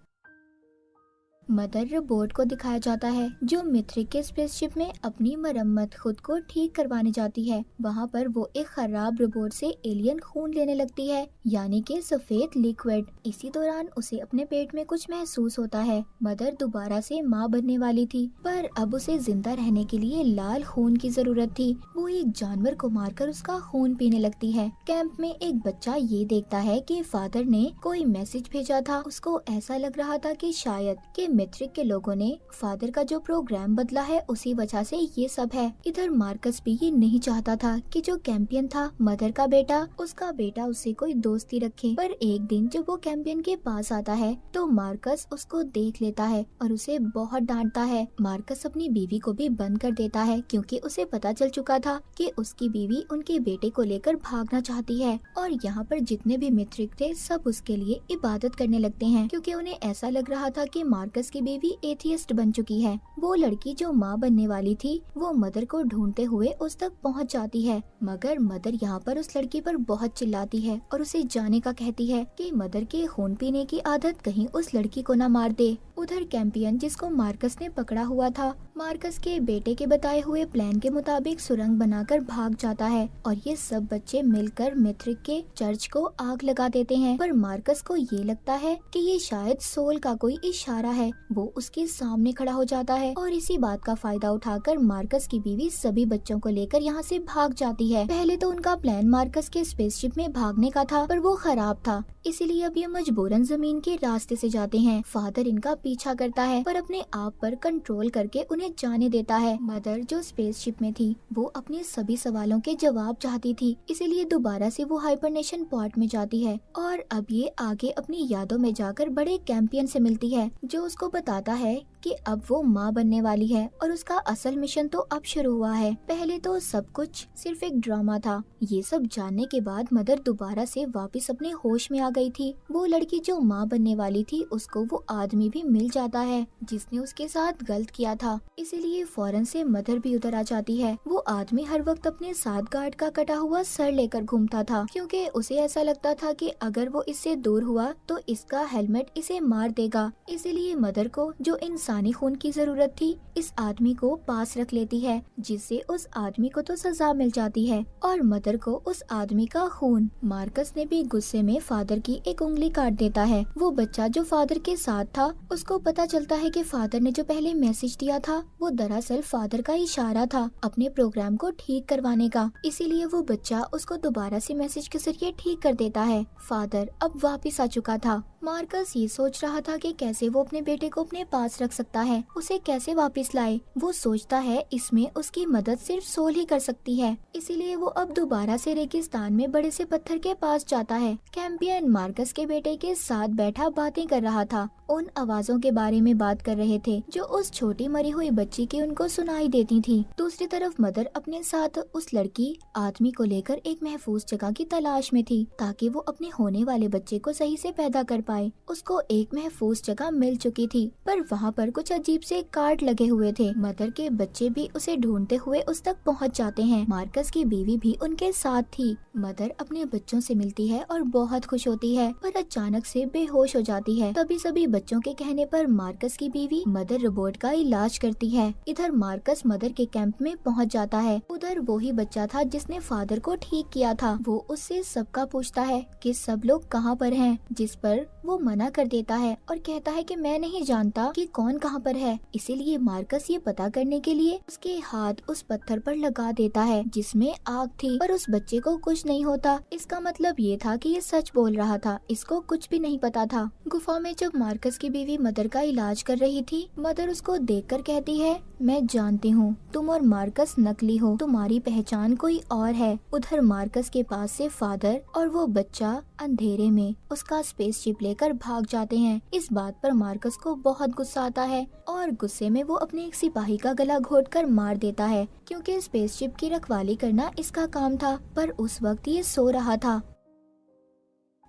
मदर रोबोट को दिखाया जाता है जो मिथ्रिक के स्पेसशिप में अपनी मरम्मत खुद को ठीक करवाने जाती है। वहाँ पर वो एक खराब रोबोट से एलियन खून लेने लगती है, यानी कि सफेद लिक्विड। इसी दौरान उसे अपने पेट में कुछ महसूस होता है। मदर दोबारा से माँ बनने वाली थी, पर अब उसे जिंदा रहने के लिए लाल खून की जरूरत थी। वो एक जानवर को मारकर उसका खून पीने लगती है। कैंप में एक बच्चा ये देखता है कि फादर ने कोई मैसेज भेजा था। उसको ऐसा लग रहा था कि शायद कि मिथ्रिक के लोगों ने फादर का जो प्रोग्राम बदला है उसी वजह से ये सब है। इधर मार्कस भी ये नहीं चाहता था कि जो कैंपियन था मदर का बेटा, उसका बेटा उससे कोई दोस्ती रखे। पर एक दिन जब वो कैंपियन के पास आता है तो मार्कस उसको देख लेता है और उसे बहुत डांटता है। मार्कस अपनी बीवी को भी बंद कर देता है क्योंकि उसे पता चल चुका था कि उसकी बीवी उनके बेटे को लेकर भागना चाहती है। और यहाँ पर जितने भी मिथ्रिक थे सब उसके लिए इबादत करने लगते हैं, क्योंकि उन्हें ऐसा लग रहा था कि मार्कस की बेबी एथियस्ट बन चुकी है। वो लड़की जो माँ बनने वाली थी वो मदर को ढूंढते हुए उस तक पहुँच जाती है, मगर मदर यहाँ पर उस लड़की पर बहुत चिल्लाती है और उसे जाने का कहती है कि मदर के खून पीने की आदत कहीं उस लड़की को न मार दे। उधर कैंपियन जिसको मार्कस ने पकड़ा हुआ था, मार्कस के बेटे के बताए हुए प्लान के मुताबिक सुरंग बनाकर भाग जाता है और ये सब बच्चे मिलकर मिथ्रिक के चर्च को आग लगा देते हैं। पर मार्कस को ये लगता है कि ये शायद सोल का कोई इशारा है। वो उसके सामने खड़ा हो जाता है और इसी बात का फायदा उठाकर मार्कस की बीवी सभी बच्चों को लेकर यहाँ से भाग जाती है। पहले तो उनका प्लान मार्कस के स्पेसशिप में भागने का था, पर वो खराब था, इसीलिए अब ये मजबूरन जमीन के रास्ते से जाते हैं। फादर इनका पीछा करता है पर अपने आप पर कंट्रोल करके उन्हें जाने देता है। मदर जो स्पेसशिप में थी वो अपने सभी सवालों के जवाब चाहती थी, इसीलिए दोबारा से वो हाइबरनेशन पॉड में जाती है और अब ये आगे अपनी यादों में जाकर बड़े कैंपियन से मिलती है जो उसको बताता है कि अब वो माँ बनने वाली है और उसका असल मिशन तो अब शुरू हुआ है। पहले तो सब कुछ सिर्फ एक ड्रामा था। ये सब जानने के बाद मदर दोबारा से वापस अपने होश में आ गई थी। वो लड़की जो माँ बनने वाली थी उसको वो आदमी भी मिल जाता है जिसने उसके साथ गलत किया था, इसीलिए फौरन से मदर भी उधर आ जाती है। वो आदमी हर वक्त अपने साथ गार्ड का कटा हुआ सर लेकर घूमता था क्योंकि उसे ऐसा लगता था कि अगर वो इससे दूर हुआ तो इसका हेलमेट इसे मार देगा। इसीलिए मदर को जो इंसानी खून की जरूरत थी इस आदमी को पास रख लेती है, जिससे उस आदमी को तो सजा मिल जाती है और मदर को उस आदमी का खून। मार्कस ने भी गुस्से में फादर की एक उंगली काट देता है। वो बच्चा जो फादर के साथ था उसको पता चलता है कि फादर ने जो पहले मैसेज दिया था वो दरअसल फादर का इशारा था अपने प्रोग्राम को ठीक करवाने का, इसीलिए वो बच्चा उसको दोबारा से मैसेज के जरिए ठीक कर देता है। फादर अब वापस आ चुका था। मार्कस ये सोच रहा था कि कैसे वो अपने बेटे को अपने पास रख सकता है, उसे कैसे वापस लाए। वो सोचता है इसमें उसकी मदद सिर्फ सोल ही कर सकती है, इसीलिए वो अब दोबारा से रेगिस्तान में बड़े से पत्थर के पास जाता है। कैंपियन मार्कस के बेटे के साथ बैठा बातें कर रहा था, उन आवाजों के बारे में बात कर रहे थे जो उस छोटी मरी हुई बच्ची की उनको सुनाई देती थी। दूसरी तरफ मदर अपने साथ उस लड़की आदमी को लेकर एक महफूज जगह की तलाश में थी ताकि वो अपने होने वाले बच्चे को सही से पैदा कर पाए। उसको एक महफूज जगह मिल चुकी थी पर वहाँ पर कुछ अजीब से कार्ड लगे हुए थे। मदर के बच्चे भी उसे ढूंढते हुए उस तक पहुँच जाते हैं। मार्कस की बीवी भी उनके साथ थी। मदर अपने बच्चों से मिलती है और बहुत खुश होती है पर अचानक से बेहोश हो जाती है। तभी सभी बच्चों के कहने पर मार्कस की बीवी मदर रोबोट का इलाज करती है। इधर मार्कस मदर के कैंप में पहुंच जाता है। उधर वो ही बच्चा था जिसने फादर को ठीक किया था। वो उससे सबका पूछता है कि सब लोग कहाँ पर हैं, जिस पर वो मना कर देता है और कहता है कि मैं नहीं जानता कि कौन कहाँ पर है। इसीलिए मार्कस ये पता करने के लिए उसके हाथ उस पत्थर पर लगा देता है जिसमें आग थी, पर उस बच्चे को कुछ नहीं होता। इसका मतलब ये था कि ये सच बोल रहा था, इसको कुछ भी नहीं पता था। गुफा में जब मार्कस की बीवी मदर का इलाज कर रही थी, मदर उसको देखकर कहती है मैं जानती हूँ तुम और मार्कस नकली हो, तुम्हारी पहचान कोई और है। उधर मार्कस के पास से फादर और वो बच्चा अंधेरे में उसका स्पेसशिप लेकर भाग जाते हैं। इस बात पर मार्कस को बहुत गुस्सा आता है और गुस्से में वो अपने एक सिपाही का गला घोटकर मार देता है क्योंकि स्पेसशिप की रखवाली करना इसका काम था, पर उस वक्त ये सो रहा था।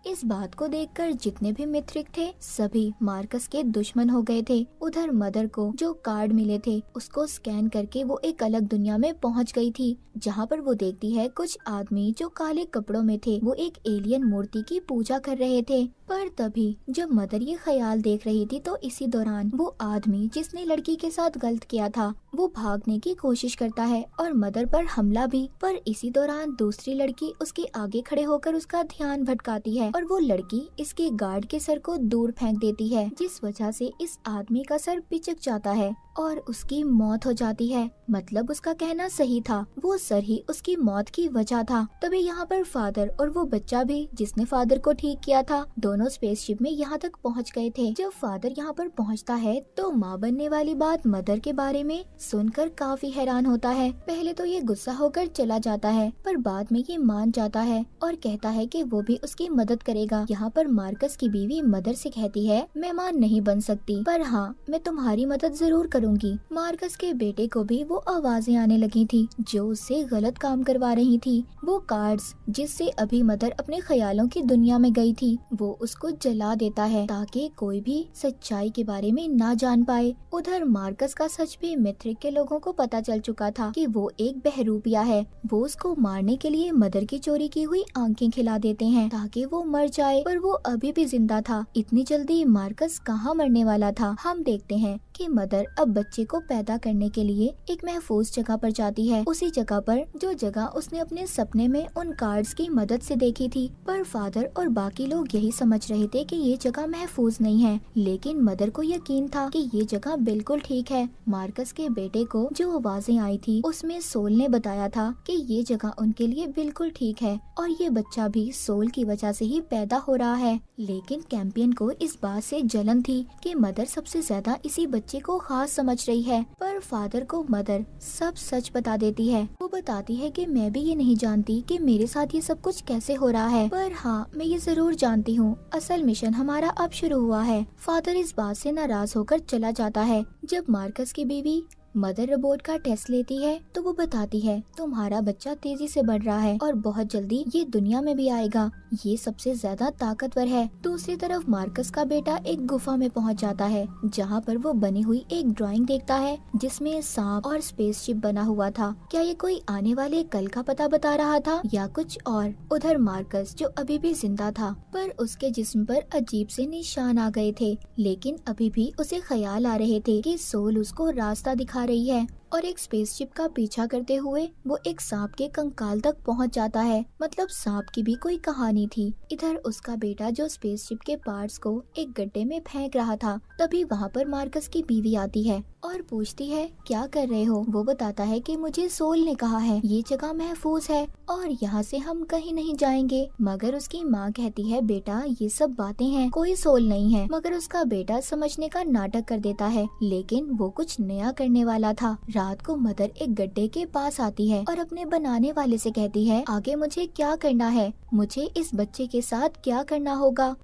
इस बात को देखकर जितने भी मित्रिक थे सभी मार्कस के दुश्मन हो गए थे। उधर मदर को जो कार्ड मिले थे उसको स्कैन करके वो एक अलग दुनिया में पहुंच गई थी जहां पर वो देखती है कुछ आदमी जो काले कपड़ों में थे वो एक एलियन मूर्ति की पूजा कर रहे थे। पर तभी जब मदर ये ख्याल देख रही थी तो इसी दौरान वो आदमी जिसने लड़की के साथ गलत किया था वो भागने की कोशिश करता है और मदर पर हमला भी। पर इसी दौरान दूसरी लड़की उसके आगे खड़े होकर उसका ध्यान भटकाती है और वो लड़की इसके गार्ड के सर को दूर फेंक देती है, जिस वजह से इस आदमी का सर पिचक जाता है और उसकी मौत हो जाती है। मतलब उसका कहना सही था, वो सर ही उसकी मौत की वजह था। तभी यहाँ पर फादर और वो बच्चा भी जिसने फादर को ठीक किया था दोनों स्पेसशिप में यहाँ तक पहुँच गए थे। जब फादर यहाँ पर पहुँचता है तो माँ बनने वाली बात मदर के बारे में सुनकर काफी हैरान होता है। पहले तो ये गुस्सा होकर चला जाता है पर बाद में ये मान जाता है और कहता है कि वो भी उसकी मदद करेगा। यहाँ पर मार्कस की बीवी मदर से कहती है मैं माँ नहीं बन सकती पर हाँ मैं तुम्हारी मदद जरूर करूँगी। मार्कस के बेटे को भी वो आवाजें आने लगी थी जो उससे गलत काम करवा रही थी। वो कार्ड्स जिससे अभी मदर अपने ख्यालों की दुनिया में गई थी वो उसको जला देता है ताकि कोई भी सच्चाई के बारे में ना जान पाए। उधर मार्कस का सच भी मिथ्रिक के लोगों को पता चल चुका था कि वो एक बहरूपिया है। वो उसको मारने के लिए मदर की चोरी की हुई आंखें खिला देते हैं ताकि वो मर जाए, पर वो अभी भी जिंदा था। इतनी जल्दी मार्कस कहाँ मरने वाला था। हम देखते हैं कि मदर अब बच्चे को पैदा करने के लिए एक महफूज जगह पर जाती है, उसी जगह पर जो जगह उसने अपने सपने में उन कार्ड्स की मदद से देखी थी। पर फादर और बाकी लोग यही समझ रहे थे कि ये जगह महफूज नहीं है, लेकिन मदर को यकीन था कि ये जगह बिल्कुल ठीक है। मार्कस के बेटे को जो आवाजें आई थी उसमें सोल ने बताया था कि ये जगह उनके लिए बिल्कुल ठीक है और ये बच्चा भी सोल की वजह से ही पैदा हो रहा है। लेकिन कैंपियन को इस बात से जलन थी कि मदर सबसे ज्यादा इसी बच्चे को खास समझ रही है, पर फादर को मदर सब सच बता देती है। वो बताती है कि मैं भी ये नहीं जानती कि मेरे साथ ये सब कुछ कैसे हो रहा है, पर हाँ मैं ये जरूर जानती हूँ असल मिशन हमारा अब शुरू हुआ है। फादर इस बात से नाराज होकर चला जाता है। जब मार्कस की बीवी मदर रोबोट का टेस्ट लेती है तो वो बताती है तुम्हारा बच्चा तेजी से बढ़ रहा है और बहुत जल्दी ये दुनिया में भी आएगा। ये सबसे ज्यादा ताकतवर है। दूसरी तरफ मार्कस का बेटा एक गुफा में पहुंच जाता है, जहां पर वो बनी हुई एक ड्राइंग देखता है जिसमें सांप और स्पेसशिप बना हुआ था। क्या ये कोई आने वाले कल का पता बता रहा था या कुछ और? उधर मार्कस जो अभी भी जिंदा था, पर उसके जिस्म पर अजीब से निशान आ गए थे, लेकिन अभी भी उसे ख्याल आ रहे थे कि सोल उसको रास्ता दिखा रही है। और एक स्पेसशिप का पीछा करते हुए वो एक सांप के कंकाल तक पहुंच जाता है। मतलब सांप की भी कोई कहानी थी। इधर उसका बेटा जो स्पेसशिप के पार्ट्स को एक गड्ढे में फेंक रहा था, तभी वहाँ पर मार्कस की बीवी आती है और पूछती है क्या कर रहे हो। वो बताता है कि मुझे सोल ने कहा है ये जगह महफूज है और यहाँ से हम कहीं नहीं जाएंगे। मगर उसकी माँ कहती है बेटा ये सब बातें हैं, कोई सोल नहीं है। मगर उसका बेटा समझने का नाटक कर देता है, लेकिन वो कुछ नया करने वाला था। रात को मदर एक गड्ढे के पास आती है और अपने बनाने वाले से कहती है आगे मुझे क्या करना है, मुझे इस बच्चे के साथ क्या करना होगा।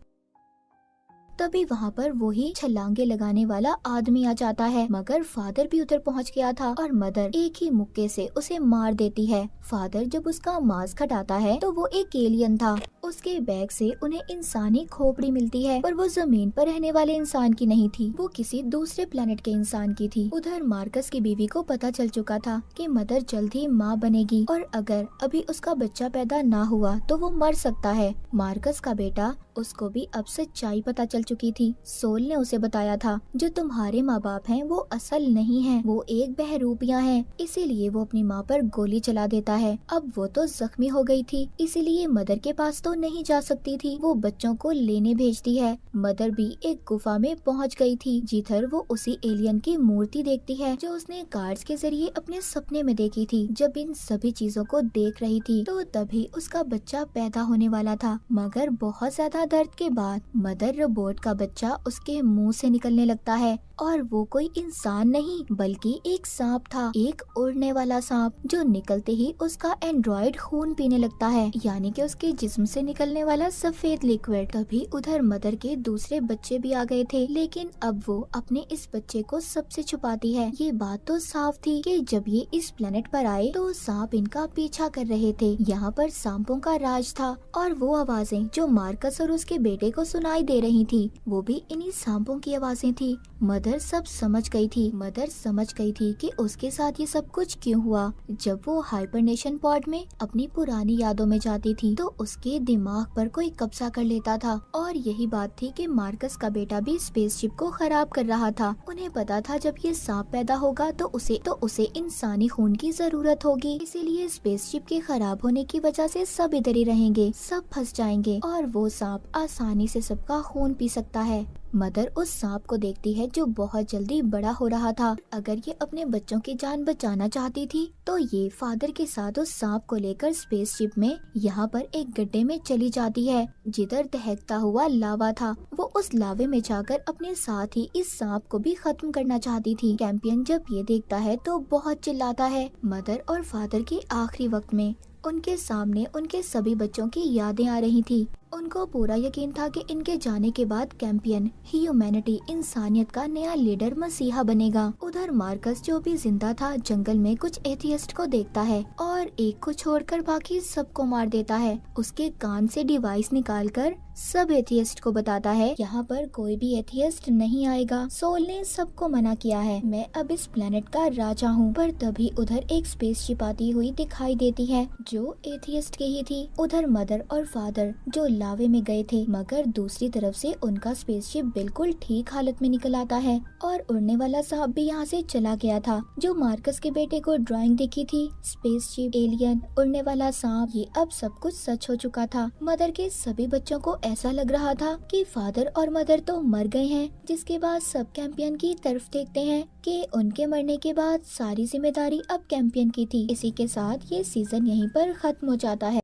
तभी वहाँ पर वही छलांगे लगाने वाला आदमी आ जाता है, मगर फादर भी उधर पहुँच गया था और मदर एक ही मुक्के से उसे मार देती है। फादर जब उसका मास्क हटाता है तो वो एक एलियन था। उसके बैग से उन्हें इंसानी खोपड़ी मिलती है, पर वो जमीन पर रहने वाले इंसान की नहीं थी, वो किसी दूसरे प्लेनेट के इंसान की थी। उधर मार्कस की बीवी को पता चल चुका था कि मदर जल्द ही माँ बनेगी और अगर अभी उसका बच्चा पैदा ना हुआ तो वो मर सकता है। मार्कस का बेटा उसको भी अब सच्चाई पता चल चुकी थी। सोल ने उसे बताया था जो तुम्हारे माँ बाप हैं वो असल नहीं हैं, वो एक बहरूपियाँ हैं। इसीलिए वो अपनी माँ पर गोली चला देता है। अब वो तो जख्मी हो गई थी, इसीलिए मदर के पास तो नहीं जा सकती थी। वो बच्चों को लेने भेजती है। मदर भी एक गुफा में पहुँच गई थी, जिधर वो उसी एलियन की मूर्ति देखती है जो उसने कार्ड्स के जरिए अपने सपने में देखी थी। जब इन सभी चीजों को देख रही थी तो तभी उसका बच्चा पैदा होने वाला था, मगर बहुत ज्यादा दर्द के बाद मदर रोबोट का बच्चा उसके मुंह से निकलने लगता है और वो कोई इंसान नहीं बल्कि एक सांप था, एक उड़ने वाला सांप जो निकलते ही उसका एंड्रॉइड खून पीने लगता है, यानी कि उसके जिस्म से निकलने वाला सफेद लिक्विड। तभी उधर मदर के दूसरे बच्चे भी आ गए थे, लेकिन अब वो अपने इस बच्चे को सबसे छुपाती है। ये बात तो साफ थी कि जब ये इस प्लेनेट पर आए तो सांप इनका पीछा कर रहे थे। यहाँ पर सांपों का राज था और वो आवाजें जो मार्कस और उसके बेटे को सुनाई दे रही थी वो भी इन्हीं सांपों की आवाजें थी। मदर सब समझ गई थी। मदर समझ गई थी कि उसके साथ ये सब कुछ क्यों हुआ। जब वो हाइबरनेशन पॉड में अपनी पुरानी यादों में जाती थी तो उसके दिमाग पर कोई कब्जा कर लेता था और यही बात थी कि मार्कस का बेटा भी स्पेसशिप को खराब कर रहा था। उन्हें पता था जब ये सांप पैदा होगा तो उसे इंसानी खून की जरूरत होगी, इसीलिए स्पेसशिप के खराब होने की वजह से सब इधर ही रहेंगे, सब फंस जाएंगे और वो सांप आसानी से सबका खून पी सकता है। मदर उस सांप को देखती है जो बहुत जल्दी बड़ा हो रहा था। अगर ये अपने बच्चों की जान बचाना चाहती थी तो ये फादर के साथ उस सांप को लेकर स्पेसशिप में यहाँ पर एक गड्ढे में चली जाती है जिधर दहकता हुआ लावा था। वो उस लावे में जाकर अपने साथ ही इस सांप को भी खत्म करना चाहती थी। कैंपियन जब ये देखता है तो बहुत चिल्लाता है। मदर और फादर के आखिरी वक्त में उनके सामने उनके सभी बच्चों की यादें आ रही थी। उनको पूरा यकीन था कि इनके जाने के बाद कैंपियन ह्यूमैनिटी इंसानियत का नया लीडर मसीहा बनेगा। उधर मार्कस जो भी जिंदा था जंगल में कुछ एथियस्ट को देखता है और एक को छोड़कर बाकी सबको मार देता है। उसके कान से डिवाइस निकालकर सब एथियस्ट को बताता है यहाँ पर कोई भी एथियस्ट नहीं आएगा, सोल ने सबको मना किया है, मैं अब इस प्लेनेट का राजा हूँ। पर तभी उधर एक स्पेसशिप आती हुई दिखाई देती है जो एथियस्ट की ही थी। उधर मदर और फादर जो लावे में गए थे, मगर दूसरी तरफ से उनका स्पेसशिप बिल्कुल ठीक हालत में निकल आता है और उड़ने वाला सांप भी यहाँ से चला गया था। जो मार्कस के बेटे को ड्राइंग दिखी थी, स्पेसशिप, एलियन, उड़ने वाला सांप, ये अब सब कुछ सच हो चुका था। मदर के सभी बच्चों को ऐसा लग रहा था कि फादर और मदर तो मर गए हैं, जिसके बाद सब कैंपियन की तरफ देखते हैं कि उनके मरने के बाद सारी जिम्मेदारी अब कैंपियन की थी। इसी के साथ ये सीजन यहीं पर खत्म हो जाता है।